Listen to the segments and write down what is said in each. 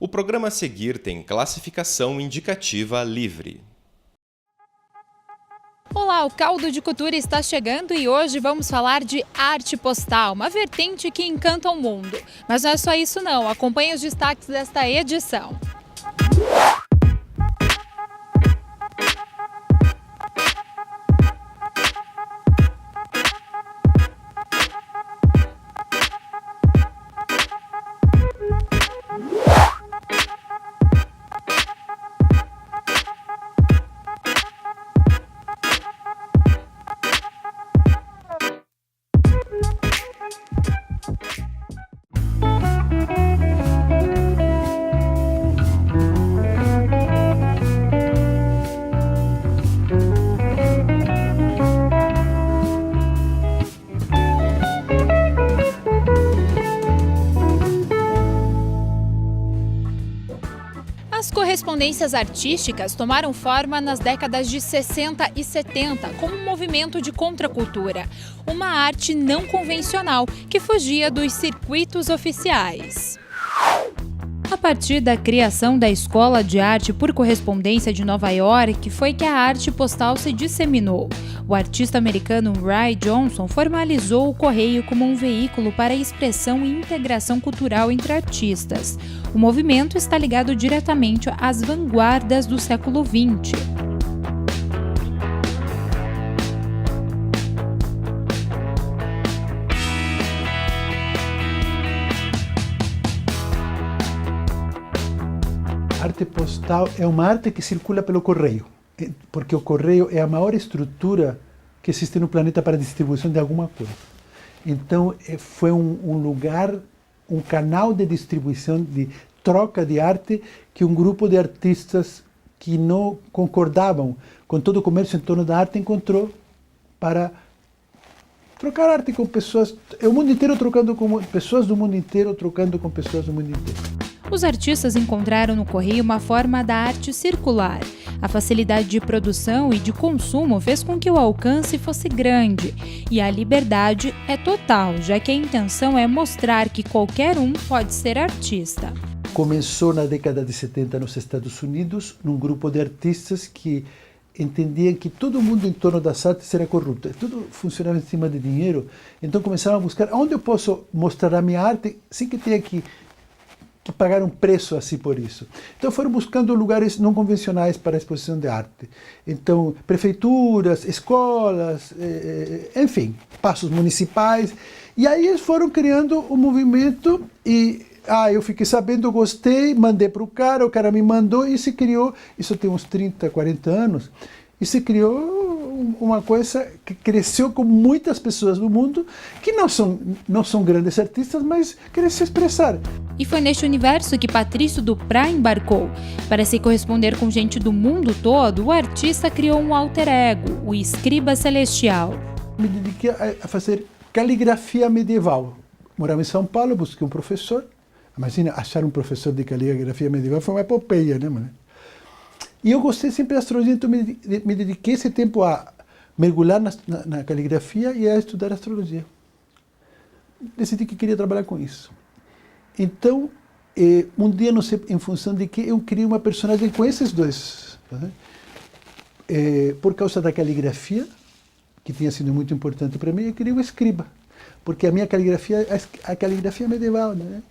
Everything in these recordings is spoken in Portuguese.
O programa a seguir tem classificação indicativa livre. Olá, o Caldo de Cultura está chegando e hoje vamos falar de arte postal, uma vertente que encanta o mundo. Mas não é só isso não, acompanhe os destaques desta edição. As correspondências artísticas tomaram forma nas décadas de 60 e 70 como um movimento de contracultura, uma arte não convencional que fugia dos circuitos oficiais. A partir da criação da Escola de Arte por Correspondência de Nova York, foi que a arte postal se disseminou. O artista americano Ray Johnson formalizou o correio como um veículo para a expressão e integração cultural entre artistas. O movimento está ligado diretamente às vanguardas do século XX. Arte postal é uma arte que circula pelo correio, porque o correio é a maior estrutura que existe no planeta para a distribuição de alguma coisa. Então, foi um lugar, um canal de distribuição, de troca de arte, que um grupo de artistas que não concordavam com todo o comércio em torno da arte encontrou para trocar arte com pessoas, o mundo inteiro trocando com pessoas do mundo inteiro, trocando com pessoas do mundo inteiro. Os artistas encontraram no correio uma forma da arte circular. A facilidade de produção e de consumo fez com que o alcance fosse grande. E a liberdade é total, já que a intenção é mostrar que qualquer um pode ser artista. Começou na década de 70 nos Estados Unidos, num grupo de artistas que entendiam que todo mundo em torno das artes era corrupto, tudo funcionava em cima de dinheiro. Então começaram a buscar onde eu posso mostrar a minha arte sem que tenha que pagar um preço assim por isso. Então foram buscando lugares não convencionais para a exposição de arte. Então, prefeituras, escolas, enfim, espaços municipais. E aí eles foram criando um movimento e eu fiquei sabendo, gostei, mandei para o cara me mandou e se criou, isso tem uns 30, 40 anos, e se criou uma coisa que cresceu com muitas pessoas do mundo que não são grandes artistas, mas querem se expressar. E foi neste universo que Patrício Duprá embarcou. Para se corresponder com gente do mundo todo, o artista criou um alter ego, o Escriba Celestial. Me dediquei a fazer caligrafia medieval. Morava em São Paulo, busquei um professor. Imagina, achar um professor de caligrafia medieval foi uma epopeia, né, mano? E eu gostei sempre da astrologia, então me dediquei esse tempo a mergulhar na caligrafia e a estudar astrologia. Decidi que queria trabalhar com isso. Então, um dia, não sei em função de que, eu criei uma personagem com esses dois. Né? Por causa da caligrafia, que tinha sido muito importante para mim, eu criei um escriba. Porque a minha caligrafia é a caligrafia medieval, né?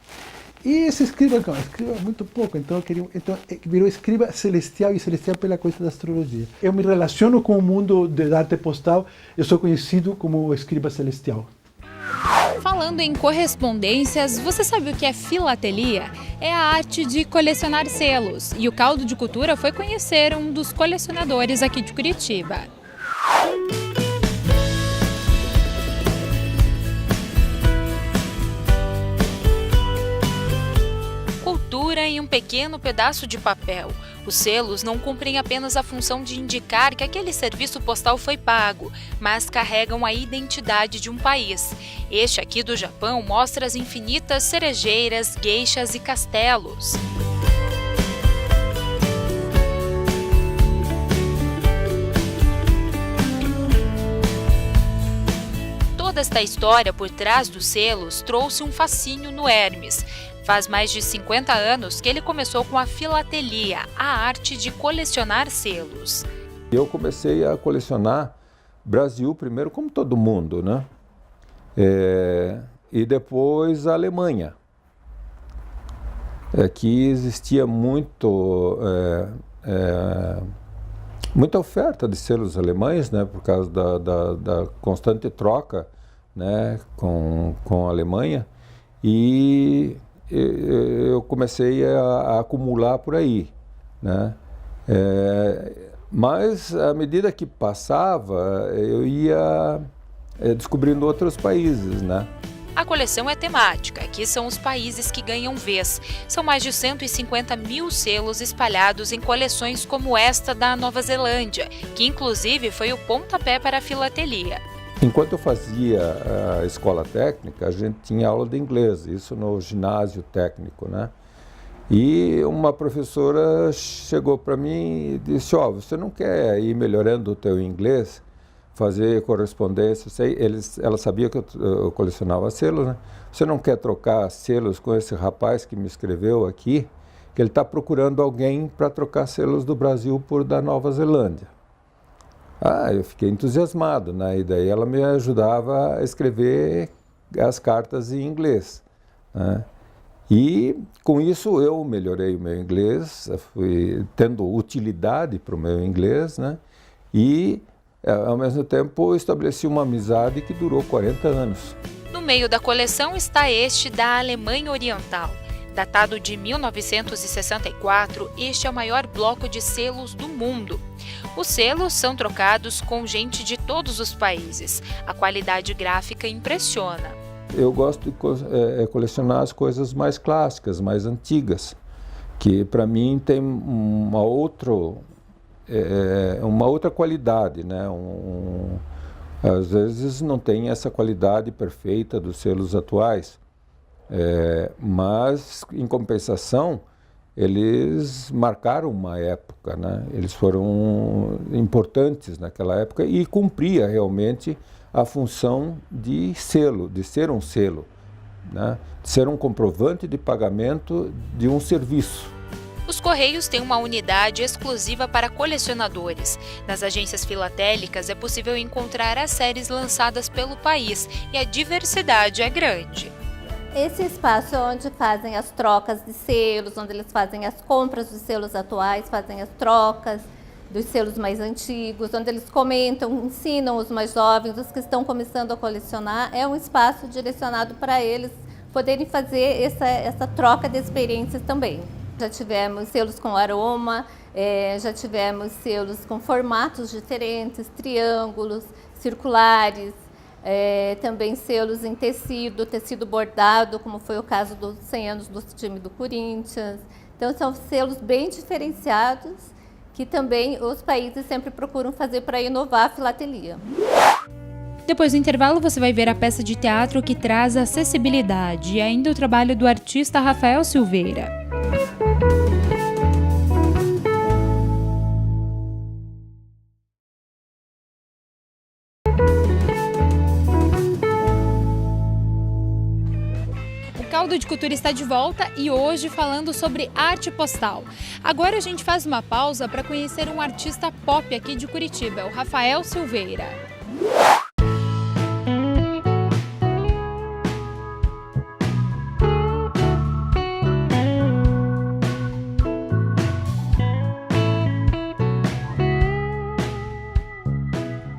E esse escriba muito pouco, então virou escriba celestial, e celestial pela coisa da astrologia. Eu me relaciono com o mundo da arte postal, eu sou conhecido como o escriba celestial. Falando em correspondências, você sabe o que é filatelia? É a arte de colecionar selos, e o Caldo de Cultura foi conhecer um dos colecionadores aqui de Curitiba. Cultura em um pequeno pedaço de papel. Os selos não cumprem apenas a função de indicar que aquele serviço postal foi pago, mas carregam a identidade de um país. Este aqui do Japão mostra as infinitas cerejeiras, geishas e castelos. Toda esta história por trás dos selos trouxe um fascínio no Hermes. Faz mais de 50 anos que ele começou com a filatelia, a arte de colecionar selos. Eu comecei a colecionar Brasil primeiro, como todo mundo, né? E depois a Alemanha. Aqui existia muita oferta de selos alemães, né? Por causa da constante troca, né? com a Alemanha. E eu comecei a acumular por aí, né? Mas, à medida que passava, eu ia descobrindo outros países, né? A coleção é temática, aqui são os países que ganham vez. São mais de 150 mil selos espalhados em coleções como esta da Nova Zelândia, que inclusive foi o pontapé para a filatelia. Enquanto eu fazia a escola técnica, a gente tinha aula de inglês, isso no ginásio técnico, né? E uma professora chegou para mim e disse, você não quer ir melhorando o teu inglês, fazer correspondência? Ela sabia que eu colecionava selos, né? Você não quer trocar selos com esse rapaz que me escreveu aqui, que ele está procurando alguém para trocar selos do Brasil por da Nova Zelândia. Eu fiquei entusiasmado, né? E daí ela me ajudava a escrever as cartas em inglês, né? E com isso eu melhorei o meu inglês, fui tendo utilidade para o meu inglês, né? E ao mesmo tempo estabeleci uma amizade que durou 40 anos. No meio da coleção está este da Alemanha Oriental. Datado de 1964, este é o maior bloco de selos do mundo. Os selos são trocados com gente de todos os países. A qualidade gráfica impressiona. Eu gosto de colecionar as coisas mais clássicas, mais antigas, que para mim tem uma outra qualidade, né? Às vezes não tem essa qualidade perfeita dos selos atuais, mas em compensação eles marcaram uma época, né? Eles foram importantes naquela época e cumpria realmente a função de selo, de ser um selo, né? De ser um comprovante de pagamento de um serviço. Os Correios têm uma unidade exclusiva para colecionadores. Nas agências filatélicas é possível encontrar as séries lançadas pelo país e a diversidade é grande. Esse espaço é onde fazem as trocas de selos, onde eles fazem as compras dos selos atuais, fazem as trocas dos selos mais antigos, onde eles comentam, ensinam os mais jovens, os que estão começando a colecionar. É um espaço direcionado para eles poderem fazer essa troca de experiências também. Já tivemos selos com aroma, já tivemos selos com formatos diferentes, triângulos, circulares, também selos em tecido bordado, como foi o caso dos 100 anos do time do Corinthians. Então são selos bem diferenciados, que também os países sempre procuram fazer para inovar a filatelia. Depois do intervalo, você vai ver a peça de teatro que traz acessibilidade e ainda o trabalho do artista Rafael Silveira. O Caldo de Cultura está de volta e hoje falando sobre arte postal. Agora a gente faz uma pausa para conhecer um artista pop aqui de Curitiba, o Rafael Silveira.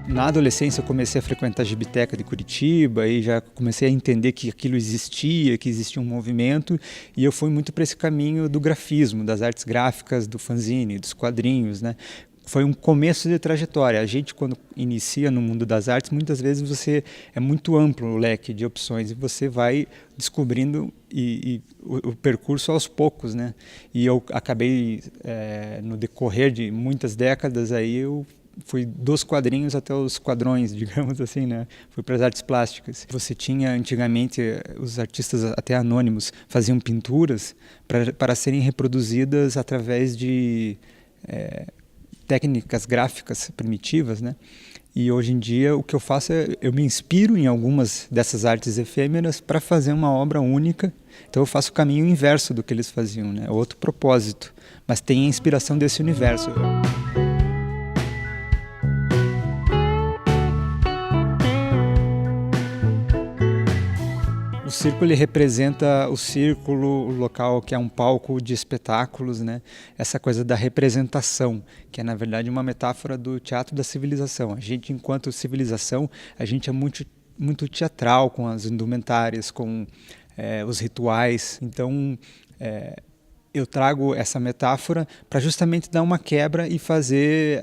Na adolescência eu comecei a frequentar a Gibiteca de Curitiba e já comecei a entender que aquilo existia, que existia um movimento, e eu fui muito para esse caminho do grafismo, das artes gráficas, do fanzine, dos quadrinhos, né? Foi um começo de trajetória. A gente, quando inicia no mundo das artes, muitas vezes é muito amplo o leque de opções e você vai descobrindo o percurso aos poucos, né? E eu acabei, no decorrer de muitas décadas, aí eu fui dos quadrinhos até os quadrões, digamos assim, né? Fui para as artes plásticas. Você tinha, antigamente, os artistas até anônimos faziam pinturas para serem reproduzidas através de técnicas gráficas primitivas, né? E hoje em dia o que eu faço é, eu me inspiro em algumas dessas artes efêmeras para fazer uma obra única. Então eu faço o caminho inverso do que eles faziam, né? Outro propósito, mas tem a inspiração desse universo. O circo ele representa o círculo, o local que é um palco de espetáculos, né? Essa coisa da representação, que é na verdade uma metáfora do teatro da civilização. A gente, enquanto civilização, a gente é muito teatral com as indumentárias, com os rituais. Então, eu trago essa metáfora para justamente dar uma quebra e fazer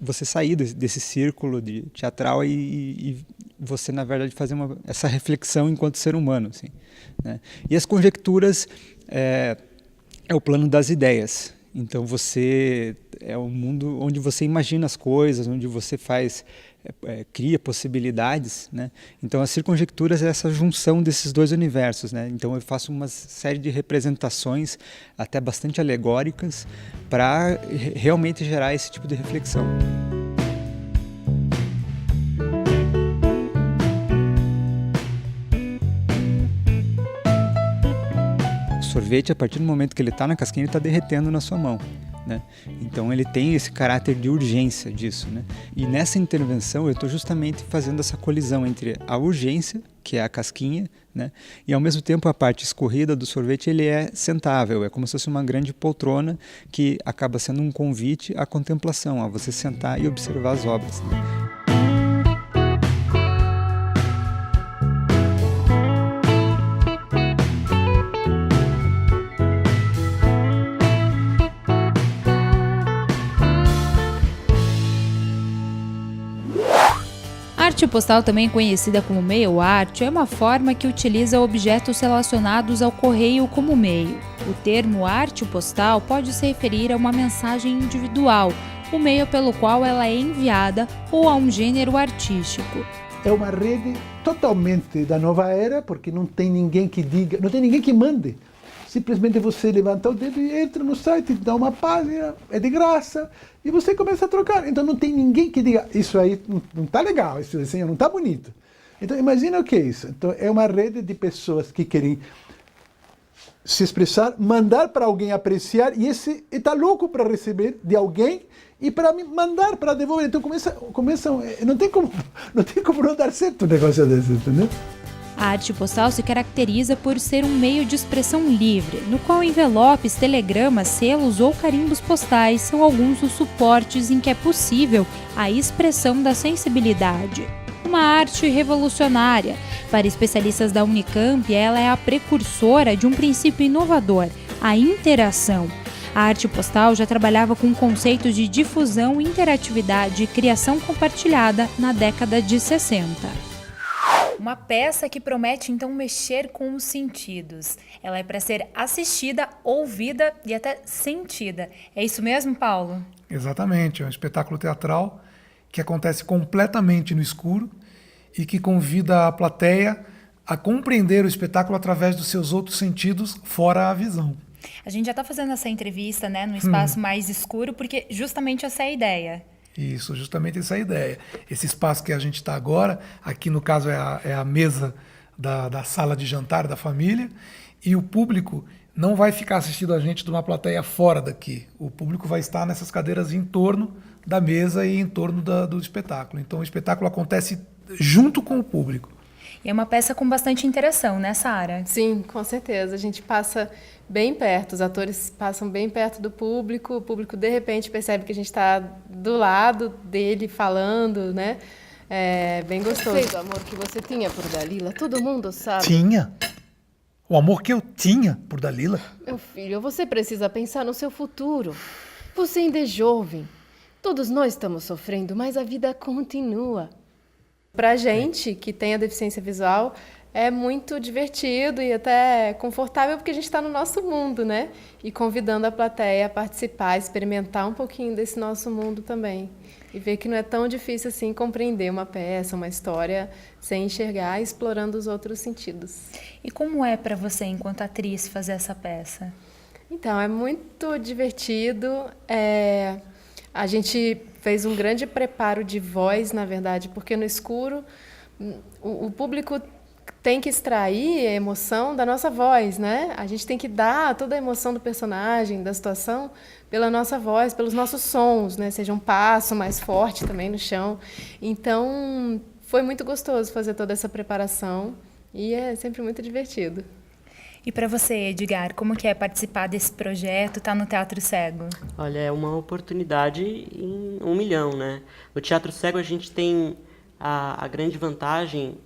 você sair desse círculo de teatral e você, na verdade, fazer essa reflexão enquanto ser humano. Assim, né? E as conjecturas é o plano das ideias. Então, é um mundo onde você imagina as coisas, onde você cria possibilidades, né? Então, as circunjecturas é essa junção desses dois universos, né? Então, eu faço uma série de representações, até bastante alegóricas, para realmente gerar esse tipo de reflexão. O sorvete, a partir do momento que ele está na casquinha, ele está derretendo na sua mão, né? Então ele tem esse caráter de urgência disso, né? E nessa intervenção eu estou justamente fazendo essa colisão entre a urgência, que é a casquinha, né? E ao mesmo tempo a parte escorrida do sorvete ele é sentável, é como se fosse uma grande poltrona que acaba sendo um convite à contemplação, a você sentar e observar as obras, né? A arte postal, também conhecida como mail art, é uma forma que utiliza objetos relacionados ao correio como meio. O termo arte postal pode se referir a uma mensagem individual, o meio pelo qual ela é enviada, ou a um gênero artístico. É uma rede totalmente da nova era, porque não tem ninguém que diga, não tem ninguém que mande. Simplesmente você levanta o dedo e entra no site, dá uma página, é de graça, e você começa a trocar. Então não tem ninguém que diga, isso aí não está legal, esse desenho não está bonito. Então imagina o que é isso. Então é uma rede de pessoas que querem se expressar, mandar para alguém apreciar, e esse está louco para receber de alguém e para mandar, para devolver. Então não tem como não dar certo um negócio desse, entendeu? A arte postal se caracteriza por ser um meio de expressão livre, no qual envelopes, telegramas, selos ou carimbos postais são alguns dos suportes em que é possível a expressão da sensibilidade. Uma arte revolucionária. Para especialistas da Unicamp, ela é a precursora de um princípio inovador, a interação. A arte postal já trabalhava com conceitos de difusão, interatividade e criação compartilhada na década de 60. Uma peça que promete, então, mexer com os sentidos. Ela é para ser assistida, ouvida e até sentida. É isso mesmo, Paulo? Exatamente. É um espetáculo teatral que acontece completamente no escuro e que convida a plateia a compreender o espetáculo através dos seus outros sentidos, fora a visão. A gente já está fazendo essa entrevista, né, no espaço mais escuro, porque justamente essa é a ideia. Isso, justamente essa é a ideia. Esse espaço que a gente está agora, aqui no caso é a mesa da sala de jantar da família, e o público não vai ficar assistindo a gente de uma plateia fora daqui. O público vai estar nessas cadeiras em torno da mesa e em torno do espetáculo. Então o espetáculo acontece junto com o público. E é uma peça com bastante interação, né, Sara? Sim, com certeza. A gente passa bem perto, os atores passam bem perto do público, o público de repente percebe que a gente está do lado dele falando, né? É bem gostoso. Sei do amor que você tinha por Dalila, todo mundo sabe. Tinha? O amor que eu tinha por Dalila? Meu filho, você precisa pensar no seu futuro. Você ainda é jovem. Todos nós estamos sofrendo, mas a vida continua. Para a gente que tem a deficiência visual, é muito divertido e até confortável porque a gente está no nosso mundo, né? E convidando a plateia a participar, experimentar um pouquinho desse nosso mundo também. E ver que não é tão difícil assim compreender uma peça, uma história, sem enxergar, explorando os outros sentidos. E como é para você, enquanto atriz, fazer essa peça? Então, é muito divertido. A gente fez um grande preparo de voz, na verdade, porque no escuro o público tem que extrair a emoção da nossa voz, né? A gente tem que dar toda a emoção do personagem, da situação, pela nossa voz, pelos nossos sons, né? Seja um passo mais forte também no chão. Então, foi muito gostoso fazer toda essa preparação e é sempre muito divertido. E para você, Edgar, como que é participar desse projeto, estar no Teatro Cego? Olha, é uma oportunidade em 1 milhão, né? No Teatro Cego a gente tem a grande vantagem,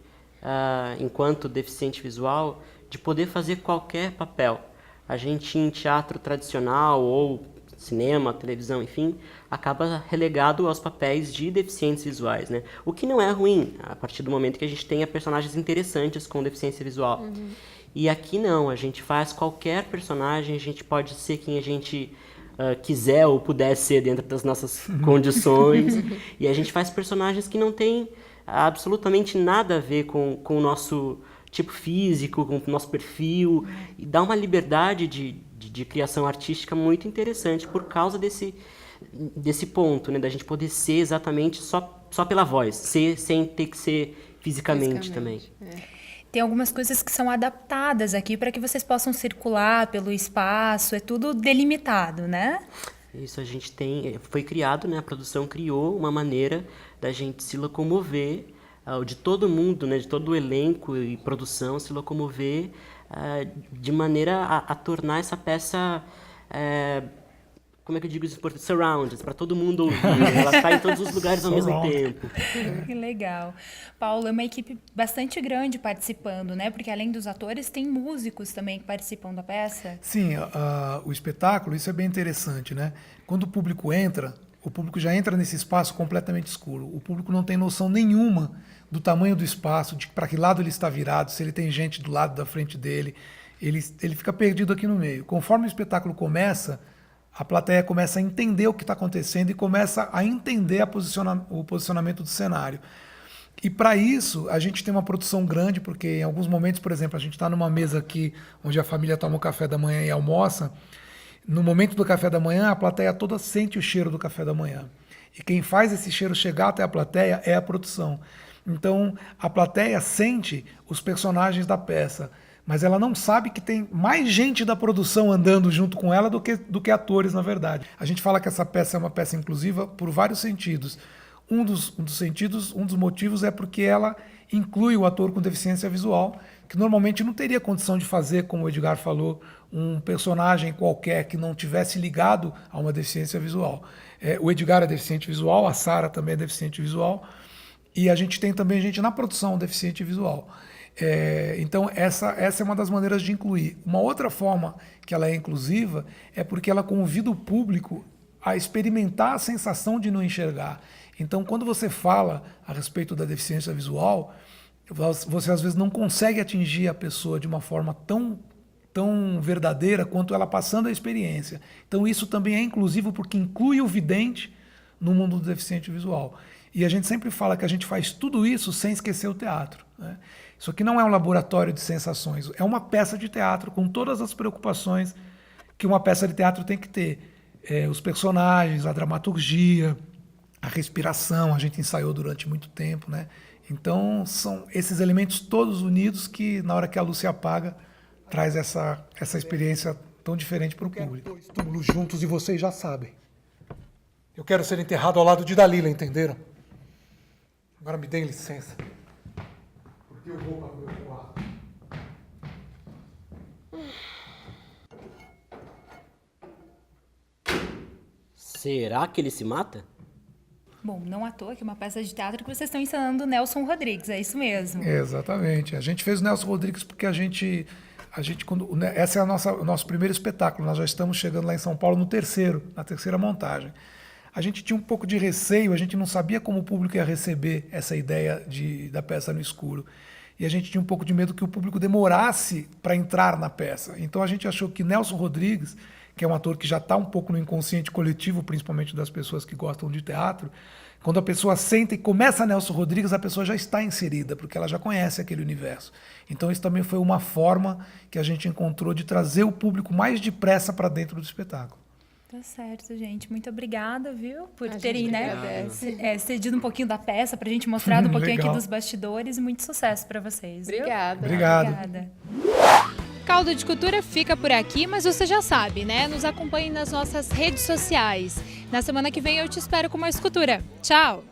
enquanto deficiente visual, de poder fazer qualquer papel. A gente, em teatro tradicional ou cinema, televisão, enfim, acaba relegado aos papéis de deficientes visuais, né? O que não é ruim, a partir do momento que a gente tenha personagens interessantes com deficiência visual. E aqui não, a gente faz qualquer personagem, a gente pode ser quem a gente quiser ou puder ser dentro das nossas condições. E a gente faz personagens que não têm absolutamente nada a ver com o nosso tipo físico, com o nosso perfil, e dá uma liberdade de criação artística muito interessante por causa desse ponto, né, da gente poder ser exatamente só pela voz, ser sem ter que ser fisicamente também. Tem algumas coisas que são adaptadas aqui para que vocês possam circular pelo espaço, é tudo delimitado, né? Isso, a gente foi criado, né, a produção criou uma maneira da gente se locomover, de todo mundo, né, de todo o elenco e produção se locomover de maneira a tornar essa peça, como é que eu digo isso? Surrounds, para todo mundo ouvir. Ela está em todos os lugares ao mesmo tempo. Que legal. Paulo, é uma equipe bastante grande participando, né? Porque além dos atores, tem músicos também que participam da peça. Sim, o espetáculo, isso é bem interessante, né? Quando o público já entra nesse espaço completamente escuro. O público não tem noção nenhuma do tamanho do espaço, de para que lado ele está virado, se ele tem gente do lado da frente dele. Ele fica perdido aqui no meio. Conforme o espetáculo começa, a plateia começa a entender o que está acontecendo e começa a entender o posicionamento do cenário. E para isso, a gente tem uma produção grande, porque em alguns momentos, por exemplo, a gente está numa mesa aqui, onde a família toma o café da manhã e almoça. No momento do café da manhã, a plateia toda sente o cheiro do café da manhã. E quem faz esse cheiro chegar até a plateia é a produção. Então, a plateia sente os personagens da peça, mas ela não sabe que tem mais gente da produção andando junto com ela do que atores, na verdade. A gente fala que essa peça é uma peça inclusiva por vários sentidos. Um dos motivos é porque ela inclui o ator com deficiência visual, que normalmente não teria condição de fazer, como o Edgar falou, um personagem qualquer que não tivesse ligado a uma deficiência visual. O Edgar é deficiente visual, a Sara também é deficiente visual, e a gente tem também gente na produção deficiente visual. Então, essa é uma das maneiras de incluir. Uma outra forma que ela é inclusiva é porque ela convida o público a experimentar a sensação de não enxergar. Então, quando você fala a respeito da deficiência visual, você às vezes não consegue atingir a pessoa de uma forma tão verdadeira quanto ela passando a experiência. Então, isso também é inclusivo porque inclui o vidente no mundo do deficiente visual. E a gente sempre fala que a gente faz tudo isso sem esquecer o teatro, né? Isso aqui não é um laboratório de sensações, é uma peça de teatro com todas as preocupações que uma peça de teatro tem que ter. Os personagens, a dramaturgia, a respiração, a gente ensaiou durante muito tempo, né? Então, são esses elementos todos unidos que, na hora que a luz se apaga, traz essa experiência tão diferente para o público. Dois túmulos juntos e vocês já sabem. Eu quero ser enterrado ao lado de Dalila, entenderam? Agora me deem licença. Porque eu vou para o meu quarto. Será que ele se mata? Bom, não à toa que é uma peça de teatro que vocês estão ensinando o Nelson Rodrigues, é isso mesmo? Exatamente. A gente fez o Nelson Rodrigues porque esse é o nosso primeiro espetáculo. Nós já estamos chegando lá em São Paulo na terceira montagem. A gente tinha um pouco de receio, a gente não sabia como o público ia receber essa ideia da peça no escuro. E a gente tinha um pouco de medo que o público demorasse para entrar na peça. Então a gente achou que Nelson Rodrigues, que é um ator que já está um pouco no inconsciente coletivo, principalmente das pessoas que gostam de teatro, quando a pessoa senta e começa Nelson Rodrigues, a pessoa já está inserida, porque ela já conhece aquele universo. Então isso também foi uma forma que a gente encontrou de trazer o público mais depressa para dentro do espetáculo. Tá certo, gente. Muito obrigada, viu, por A terem, gente né, cedido um pouquinho da peça pra gente mostrar um pouquinho aqui Legal. dos bastidores. Muito sucesso pra vocês, viu? Obrigada. Obrigado. Obrigada. Caldo de Cultura fica por aqui, mas você já sabe, né? Nos acompanhe nas nossas redes sociais. Na semana que vem eu te espero com mais cultura. Tchau!